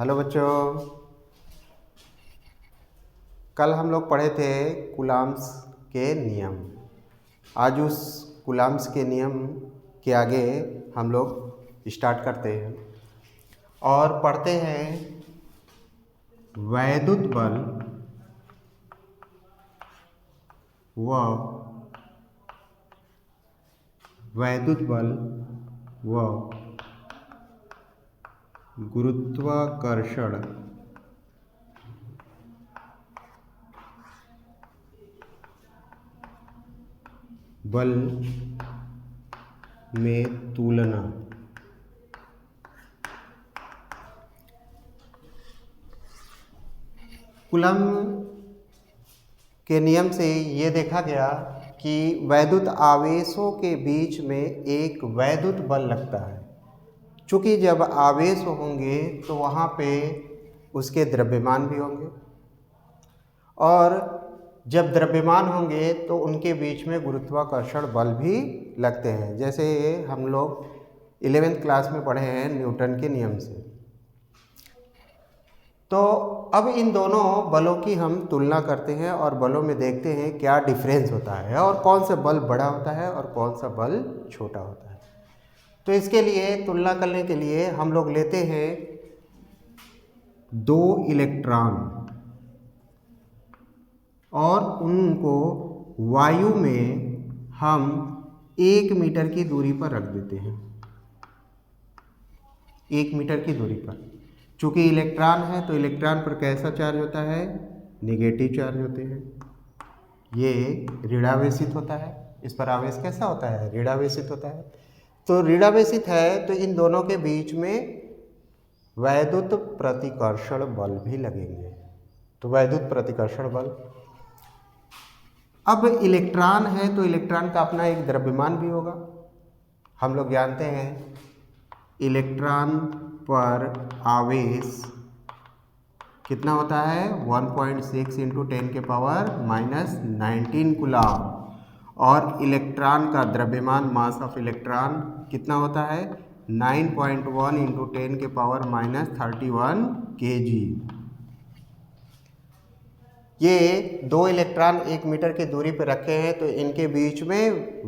Hello बच्चों। कल हम लोग पढ़े थे कूलम्ब्स के नियम। आज उस कूलम्ब्स के नियम के आगे हम लोग स्टार्ट करते हैं और पढ़ते हैं वैद्युत बल व गुरुत्वाकर्षण बल में तुलना। कूलम्ब के नियम से ये देखा गया कि वैद्युत आवेशों के बीच में एक वैद्युत बल लगता है। चूँकि जब आवेश होंगे तो वहाँ पे उसके द्रव्यमान भी होंगे और जब द्रव्यमान होंगे तो उनके बीच में गुरुत्वाकर्षण बल भी लगते हैं। जैसे हम लोग 11वीं क्लास में पढ़े हैं न्यूटन के नियम से। तो अब इन दोनों बलों की हम तुलना करते हैं और बलों में देखते हैं क्या डिफरेंस होता है और कौन सा बल बड़ा होता है और कौन सा बल छोटा होता है। तो इसके लिए तुलना करने के लिए हम लोग लेते हैं दो इलेक्ट्रॉन और उनको वायु में हम 1 मीटर की दूरी पर रख देते हैं। 1 मीटर की दूरी पर। चूँकि इलेक्ट्रॉन है तो इलेक्ट्रॉन पर कैसा चार्ज होता है? नेगेटिव चार्ज होते हैं। ये ऋणावेशित होता है। इस पर आवेश कैसा होता है? ऋणावेशित होता है। तो ऋणावेशित है तो इन दोनों के बीच में वैद्युत प्रतिकर्षण बल भी लगेंगे। तो वैद्युत प्रतिकर्षण बल। अब इलेक्ट्रॉन है तो इलेक्ट्रॉन का अपना एक द्रव्यमान भी होगा। हम लोग जानते हैं इलेक्ट्रॉन पर आवेश कितना होता है? 1.6 इंटू 10 के पावर माइनस 19 कूलम्ब। और इलेक्ट्रॉन का द्रव्यमान मास ऑफ इलेक्ट्रॉन कितना होता है? 9.1 इंटू 10 के पावर माइनस 31 kg। ये दो इलेक्ट्रॉन 1 मीटर की दूरी पर रखे हैं तो इनके बीच में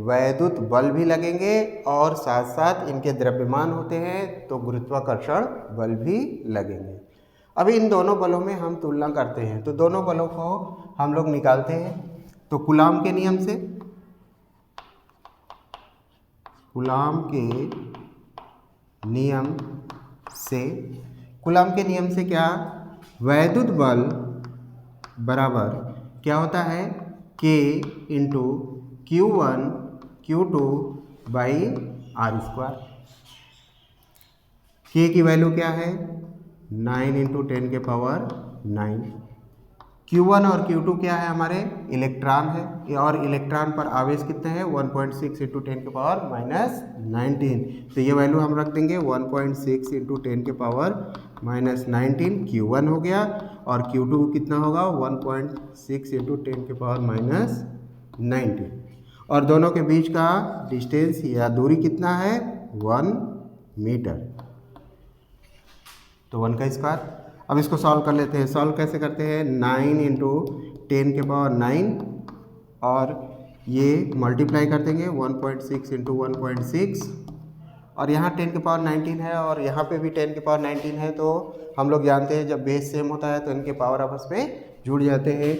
वैद्युत बल भी लगेंगे और साथ साथ इनके द्रव्यमान होते हैं तो गुरुत्वाकर्षण बल भी लगेंगे। अभी इन दोनों बलों में हम तुलना करते हैं तो दोनों बलों को हम लोग निकालते हैं। तो कूलम्ब के नियम से कूलम्ब के नियम से क्या? वैद्युत बल बराबर क्या होता है? K into Q1 Q2 by R²। K की वैल्यू क्या है? 9 इंटू 10 के पावर 9। Q1 और Q2 क्या है? हमारे इलेक्ट्रॉन है और इलेक्ट्रॉन पर आवेश कितने हैं? 1.6 इंटू 10 के पावर माइनस 19। तो ये वैल्यू हम रख देंगे 1.6 इंटू 10 के पावर माइनस 19 Q1 हो गया और Q2 कितना होगा? 1.6 इंटू 10 के पावर माइनस 19। और दोनों के बीच का डिस्टेंस या दूरी कितना है? 1 मीटर। तो 1 का स्क्वायर। अब इसको सॉल्व कर लेते हैं। सॉल्व कैसे करते हैं? 9 इंटू 10 के पावर 9 और ये मल्टीप्लाई कर देंगे 1.6 इंटू 1.6 और यहाँ 10 के पावर 19 है और यहाँ पे भी 10 के पावर 19 है। तो हम लोग जानते हैं जब बेस सेम होता है तो इनके पावर आपस में जुड़ जाते हैं।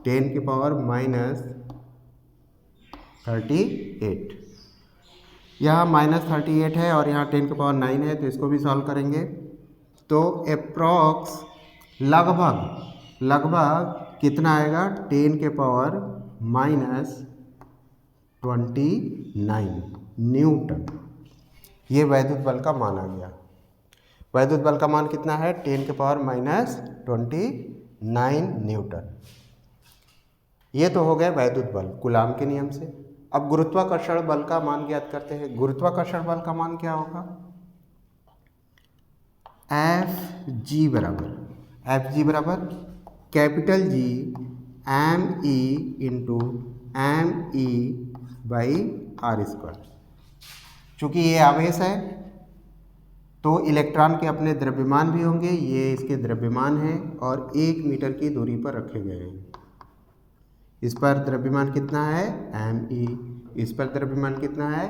10 के पावर माइनस 38, यहाँ माइनस 38 है और यहाँ 10 के पावर 9 है तो इसको भी सॉल्व करेंगे। तो अप्रॉक्स लगभग कितना आएगा? 10 के पावर माइनस 29 न्यूटन। ये वैद्युत बल का मान आ गया। वैद्युत बल का मान कितना है? 10 के पावर माइनस 29 न्यूटन। ये तो हो गया वैद्युत बल कूलम्ब के नियम से। अब गुरुत्वाकर्षण बल का मान ज्ञात करते हैं। गुरुत्वाकर्षण बल का मान क्या होगा? Fg बराबर capital G me into me by R²। चूँकि ये आवेश है तो इलेक्ट्रॉन के अपने द्रव्यमान भी होंगे, ये इसके द्रव्यमान हैं और 1 मीटर की दूरी पर रखे गए हैं। इस पर द्रव्यमान कितना है me, इस पर द्रव्यमान कितना है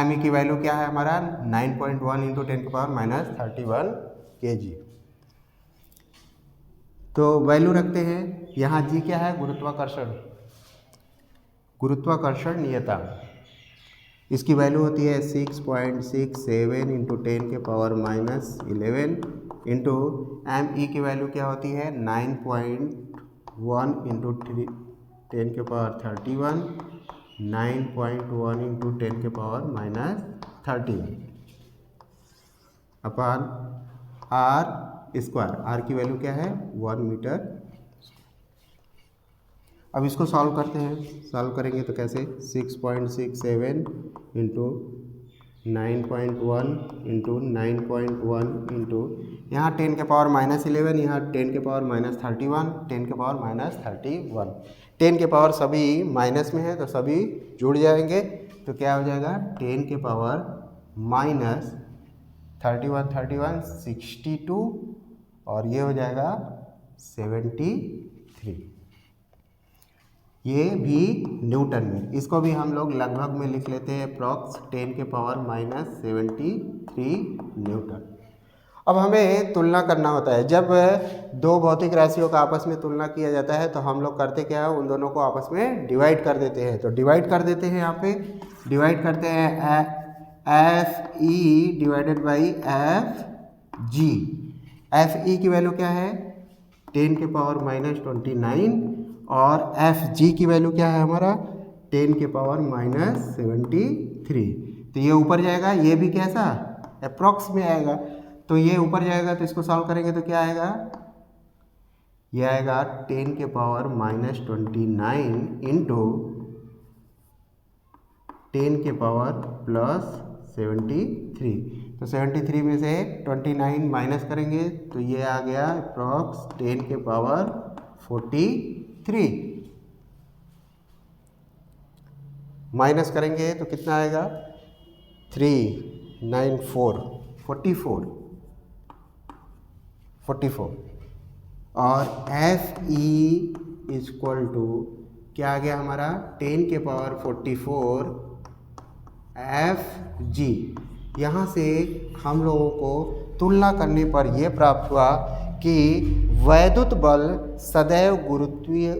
me की वैल्यू क्या है हमारा 9.1 × 10⁻³ kg। तो वैल्यू रखते हैं। यहाँ जी क्या है गुरुत्वाकर्षण नियतांक, इसकी वैल्यू होती है 6.67 × 10⁻11 इंटू me की वैल्यू क्या होती है 9.1 × 10⁻31 9.1 × 10⁻31 अपॉन r स्क्वायर, r की वैल्यू क्या है 1 मीटर। अब इसको सॉल्व करते हैं। सॉल्व करेंगे तो कैसे 6.67 इंटू 9.1 इंटू 9.1 इंटू यहाँ 10⁻11, यहाँ 10⁻31, 10⁻31, 10 के पावर सभी माइनस में है तो सभी जुड़ जाएंगे। तो क्या हो जाएगा 10⁻31 62 और ये हो जाएगा 73। ये भी न्यूटन में, इसको भी हम लोग लगभग में लिख लेते हैं अप्रॉक्स 10⁻73 न्यूटन। अब हमें तुलना करना होता है। जब दो भौतिक राशियों का आपस में तुलना किया जाता है तो हम लोग करते क्या है, उन दोनों को आपस में डिवाइड कर देते हैं। तो डिवाइड कर देते हैं, यहाँ पे डिवाइड करते हैं FE divided by FG। FE की वैल्यू क्या है 10⁻29 और FG की वैल्यू क्या है हमारा 10⁻73। तो ये ऊपर जाएगा, ये भी कैसा अप्रॉक्स में आएगा, तो ये ऊपर जाएगा। तो इसको सॉल्व करेंगे तो क्या आएगा, ये आएगा 10⁻29 इंटू 10⁻73। तो 73 में से 29 माइनस करेंगे तो ये आ गया अप्रॉक्स 10⁻43। माइनस करेंगे तो कितना आएगा 394 44 और FE इक्वल टू क्या आ गया हमारा 10⁻44 FG। यहाँ से हम लोगों को तुलना करने पर यह प्राप्त हुआ कि वैद्युत बल सदैव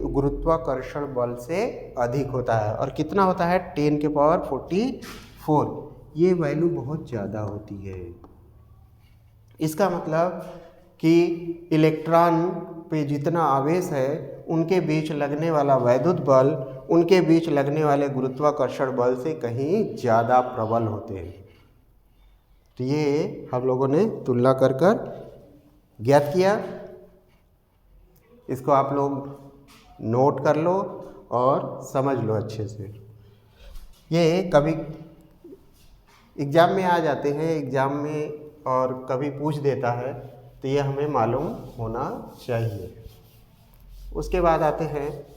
गुरुत्वाकर्षण बल से अधिक होता है। और कितना होता है 10⁻44। ये वैल्यू बहुत ज़्यादा होती है। इसका मतलब कि इलेक्ट्रॉन पे जितना आवेश है उनके बीच लगने वाला वैद्युत बल उनके बीच लगने वाले गुरुत्वाकर्षण बल से कहीं ज़्यादा प्रबल होते हैं। तो ये हम लोगों ने तुलना कर ज्ञात किया। इसको आप लोग नोट कर लो और समझ लो अच्छे से। ये कभी एग्ज़ाम में आ जाते हैं, एग्ज़ाम में और कभी पूछ देता है, तो ये हमें मालूम होना चाहिए। उसके बाद आते हैं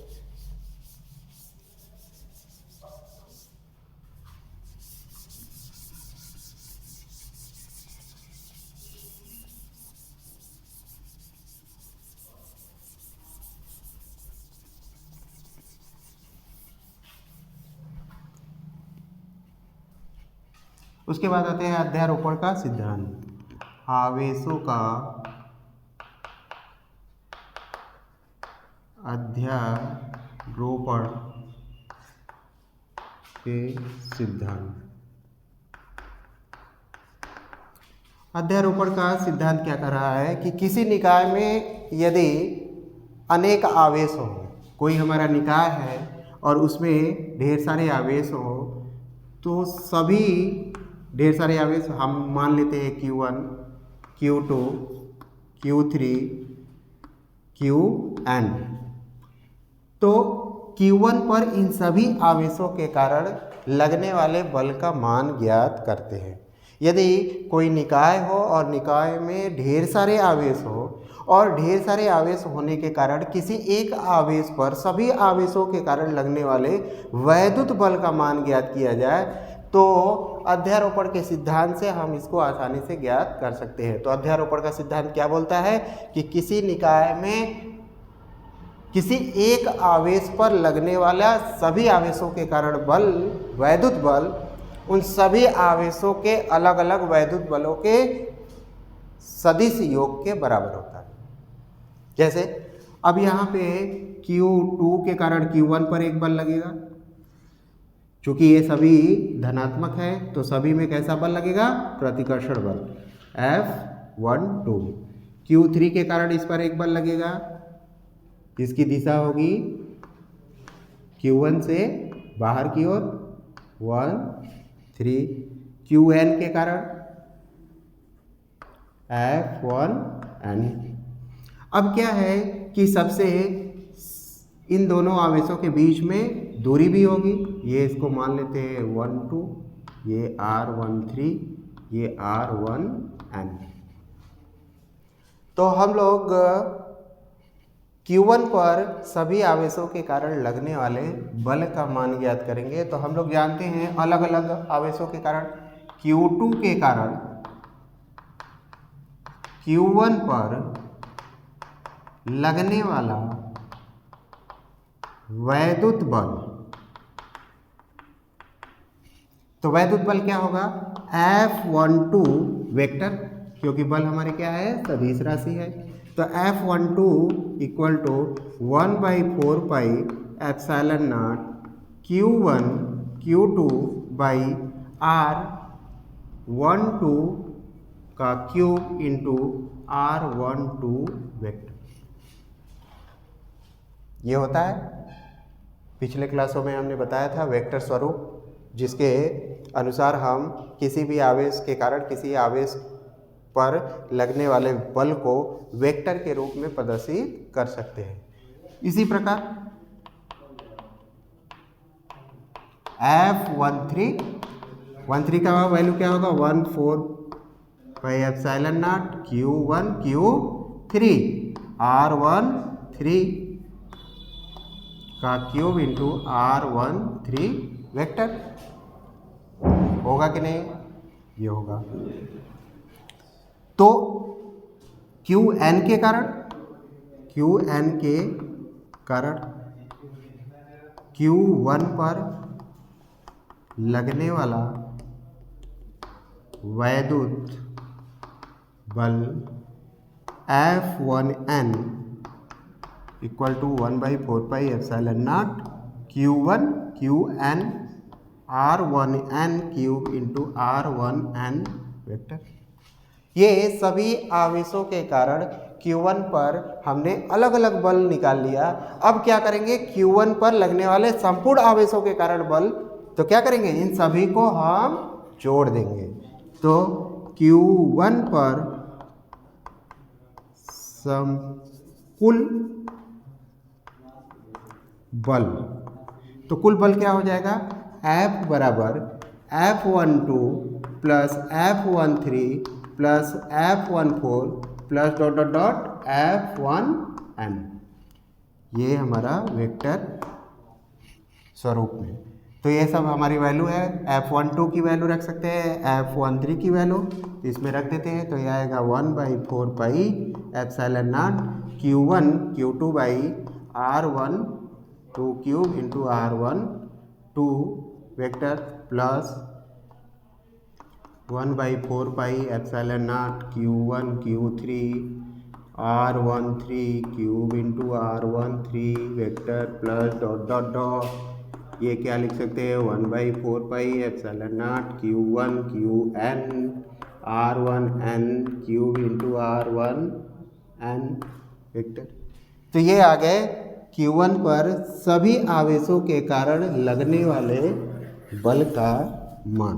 अध्यारोपण का सिद्धांत। आवेशों का अध्यारोपण के सिद्धांत। अध्यारोपण का सिद्धांत क्या कर रहा है कि किसी निकाय में यदि अनेक आवेश हो, कोई हमारा निकाय है और उसमें ढेर सारे आवेश हो, तो सभी ढेर सारे आवेश हम मान लेते हैं Q1, Q2, Q3, Qn। तो Q1 पर इन सभी आवेशों के कारण लगने वाले बल का मान ज्ञात करते हैं। यदि कोई निकाय हो और निकाय में ढेर सारे आवेश हो और ढेर सारे आवेश होने के कारण किसी एक आवेश पर सभी आवेशों के कारण लगने वाले वैद्युत बल का मान ज्ञात किया जाए, तो तो अध्यारोपण के सिद्धांत से हम इसको आसानी से ज्ञात कर सकते हैं। तो अध्यारोपण का सिद्धांत क्या बोलता है कि किसी निकाय में किसी एक आवेश पर लगने वाला सभी आवेशों के कारण बल, वैद्युत बल, उन सभी आवेशों के अलग अलग वैद्युत बलों के सदिश योग के बराबर होता है। जैसे अब यहाँ पे Q2 के कारण Q1 पर एक बल लगेगा, चूंकि ये सभी धनात्मक है तो सभी में कैसा बल लगेगा? प्रतिकर्षण बल F12। Q3 के कारण इस पर एक बल लगेगा, इसकी दिशा होगी Q1 से बाहर की ओर 1, 3। Qn के कारण F1n। अब क्या है कि सबसे इन दोनों आवेशों के बीच में दूरी भी होगी, ये इसको मान लेते हैं 1, 2, ये R13, ये R1n। तो हम लोग Q1 पर सभी आवेशों के कारण लगने वाले बल का मान ज्ञात करेंगे। तो हम लोग जानते हैं अलग अलग आवेशों के कारण Q2 के कारण Q1 पर लगने वाला वैद्युत बल, तो वैद्युत बल क्या होगा? F12 वेक्टर, क्योंकि बल हमारे क्या है? सदिश राशि है। तो F12 equal to 1/4 pi epsilon naught Q1 Q2 by R12 का क्यूब इंटू R12 वेक्टर। ये होता है, पिछले क्लासों में हमने बताया था वेक्टर स्वरूप, जिसके अनुसार हम किसी भी आवेश के कारण किसी आवेश पर लगने वाले बल को वेक्टर के रूप में प्रदर्शित कर सकते हैं। इसी प्रकार F13 का वैल्यू क्या होगा? 1/4 pi epsilon naught Q1 Q3 R13 का क्यूब इंटू R13 वेक्टर। होगा कि नहीं? ये होगा। तो Qn के कारण Q1 पर लगने वाला वैद्युत बल F1n equal to 1/4 pi epsilon naught Q1 Qn R1n cube into R1n vector. ये सभी आवेशों के कारण Q1 पर हमने अलग अलग बल निकाल लिया। अब क्या करेंगे? Q1 पर लगने वाले संपूर्ण आवेशों के कारण बल, तो क्या करेंगे? इन सभी को हम जोड़ देंगे। तो Q1 पर कुल बल, तो कुल बल क्या हो जाएगा? F बराबर F12 plus F13 plus F14 plus dot dot dot F1n। ये हमारा वेक्टर स्वरूप में, तो ये सब हमारी वैल्यू है। F12 की वैल्यू रख सकते हैं, F13 की वैल्यू इसमें रख देते हैं, तो ये आएगा 1/4 pi epsilon naught Q1 Q2 by R12 cube into R12 vector plus 1/4 pi epsilon naught Q1 Q3 R13 cube into R13 vector plus dot dot dot, ये क्या लिख सकते हैं? 1/4 pi epsilon naught Q1 Qn R1n cube into R1n vector. तो ये आ गए Q1 पर सभी आवेशों के कारण लगने वाले बल का मान।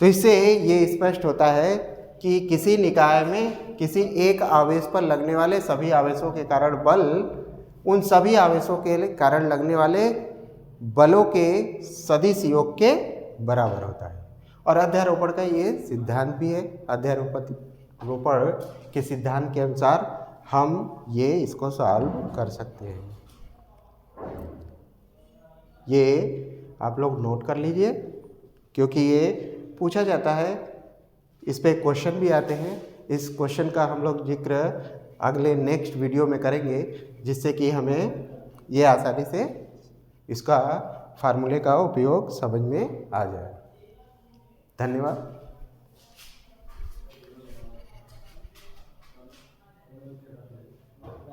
तो इससे ये स्पष्ट होता है कि किसी निकाय में किसी एक आवेश पर लगने वाले सभी आवेशों के कारण बल उन सभी आवेशों के कारण लगने वाले बलों के सदिश योग के बराबर होता है। और अध्यारोपण का ये सिद्धांत भी है। अध्यारोपण के सिद्धांत के अनुसार हम ये इसको सॉल्व कर सकते हैं। ये आप लोग नोट कर लीजिए, क्योंकि ये पूछा जाता है, इस पे क्वेश्चन भी आते हैं। इस क्वेश्चन का हम लोग जिक्र अगले नेक्स्ट वीडियो में करेंगे, जिससे कि हमें ये आसानी से इसका फार्मूले का उपयोग समझ में आ जाए। धन्यवाद।